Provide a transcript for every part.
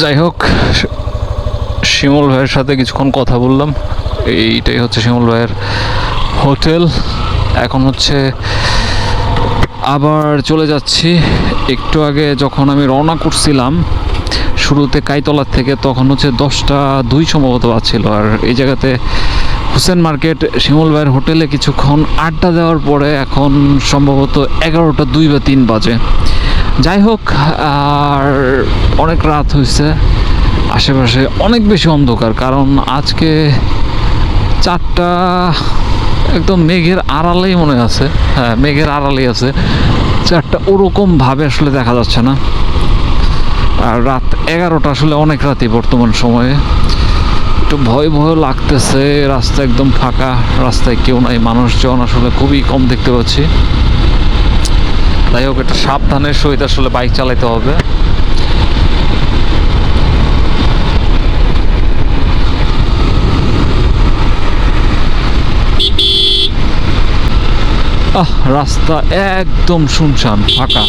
যাই হোক, শিমুল ভাইয়ের সাথে কিছুক্ষণ কথা বললাম। এইটাই হচ্ছে শিমুল ভাইয়ের হোটেল। এখন হচ্ছে আবার চলে যাচ্ছি। একটু আগে যখন আমি রওনা করছিলাম শুরুতে কাইতলার থেকে, তখন হচ্ছে 10টা 2 সম্ভবত বাজছিল। আর এই জায়গাতে হোসেন মার্কেট শিমুল ভাইয়ের হোটেলে কিছুক্ষণ আড্ডা দেওয়ার পরে এখন সম্ভবত 11টা 2 বা 3 বাজে। যাই হোক, আর অনেক রাত হয়েছে, আশেপাশে অনেক বেশি অন্ধকার, কারণ আজকে 4টা একদম মেঘের আড়ালেই মনে আছে। হ্যাঁ, মেঘের আড়ালেই আছে 4টা, ওরকমভাবে আসলে দেখা যাচ্ছে না। আর রাত 11টা আসলে অনেক রাতই বর্তমান সময়ে। একটু ভয় ভয় লাগতেছে, রাস্তা একদম ফাঁকা, রাস্তায় কেউ নাই, মানুষজন আসলে খুবই কম দেখতে পাচ্ছি। যাই হোক, এটা সাবধানের সহিত আসলে বাইক চালাতে হবে। রাস্তা একদম শুনশান ফাঁকা।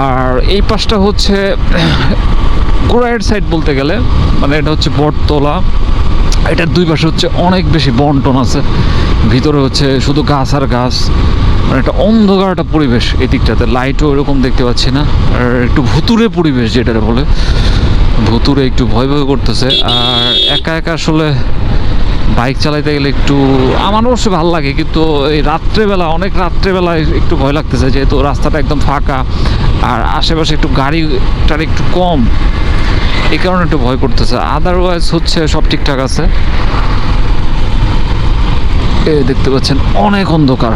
আর এই পাশটা হচ্ছে গোড়াইয়ের সাইড বলতে গেলে, মানে এটা হচ্ছে বটতলা। এটার 2 পাশে হচ্ছে অনেক বেশি বন্টন আছে, ভিতরে হচ্ছে শুধু গাছ আর গাছ। মানে একটা অন্ধকার একটা পরিবেশ এই দিকটাতে, লাইটও এরকম দেখতে পাচ্ছি না। আর একটু ভুতুরে পরিবেশ যেটা বলে, ভুতুরে, একটু ভয় ভয় করতেছে। আর একা একা আসলে বাইক চালাইতে গেলে একটু, আমার অবশ্য ভালো লাগে, কিন্তু এই রাত্রেবেলা, অনেক রাত্রেবেলায় একটু ভয় লাগতেছে, যেহেতু রাস্তাটা একদম ফাঁকা আর আশেপাশে একটু গাড়িটার একটু কম, এই কারণে একটু ভয় করতেছে। আদারওয়াইজ হচ্ছে সব ঠিকঠাক আছে। এই দেখতে পাচ্ছেন অনেক অন্ধকার,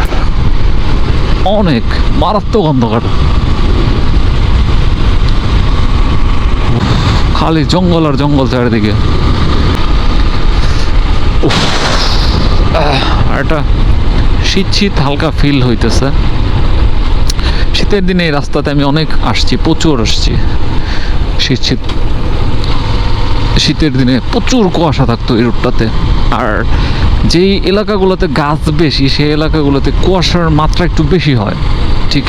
অনেক মারাত্মক অন্ধকার, খালি জঙ্গল আর জঙ্গল চারিদিকে। আর একটা শীত শীত হালকা ফিল হইতেছে। শীতের দিনে এই রাস্তাতে আমি অনেক আসছি, প্রচুর আসছি। শীত শীত শীতের দিনে প্রচুর কুয়াশা থাকতো এই রুটটাতে। আর যেই এলাকাগুলোতে গাছ বেশি, সেই এলাকাগুলোতে কুয়াশার মাত্রা একটু বেশি হয়। ঠিক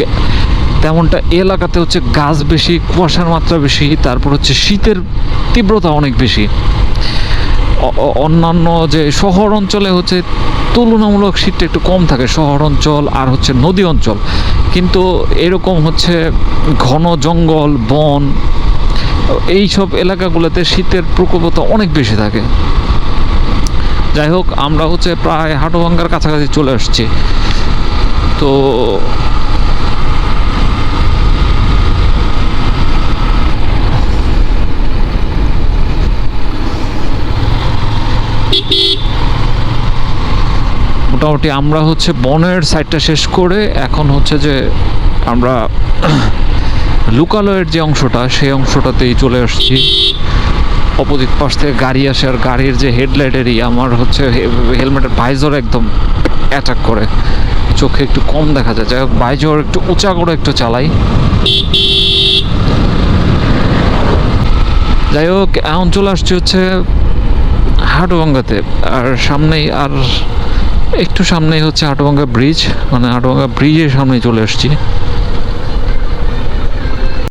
তেমনটা এলাকাতে হচ্ছে গাছ বেশি, কুয়াশার মাত্রা বেশি, তারপর হচ্ছে শীতের তীব্রতা অনেক বেশি। অন্যান্য যে শহর অঞ্চলে হচ্ছে তুলনামূলক শীতটা একটু কম থাকে, শহর অঞ্চল আর হচ্ছে নদী অঞ্চল। কিন্তু এরকম হচ্ছে ঘন জঙ্গল, বন, এইসব এলাকাগুলোতে শীতের প্রকোপতা অনেক বেশি থাকে। যাই হোক, আমরা হচ্ছে প্রায় হাটুভাঙ্গার কাছাকাছি চলে আসছি। তো মোটামুটি আমরা হচ্ছে বনের সাইডটা শেষ করে এখন হচ্ছে যে আমরা লোকালয়ের যে অংশটা, সেই অংশটাতেই চলে আসছি। অপোজিট পাশ থেকে গাড়ি আসে, আর গাড়ির যে হেডলাইটেরই আমার হচ্ছে হেলমেটের ভাইজর একদম অ্যাটাক করে, চোখে একটু কম দেখা যায়। যাই হোক, ভাইজর একটু উঁচা করে একটু চালাই। যাই হোক, এখন চলে আসছি হচ্ছে হাটুভাঙ্গাতে। আর সামনেই, আর একটু সামনেই হচ্ছে হাটুভাঙ্গা ব্রিজ, মানে হাটুভাঙ্গা ব্রিজের সামনেই চলে আসছি।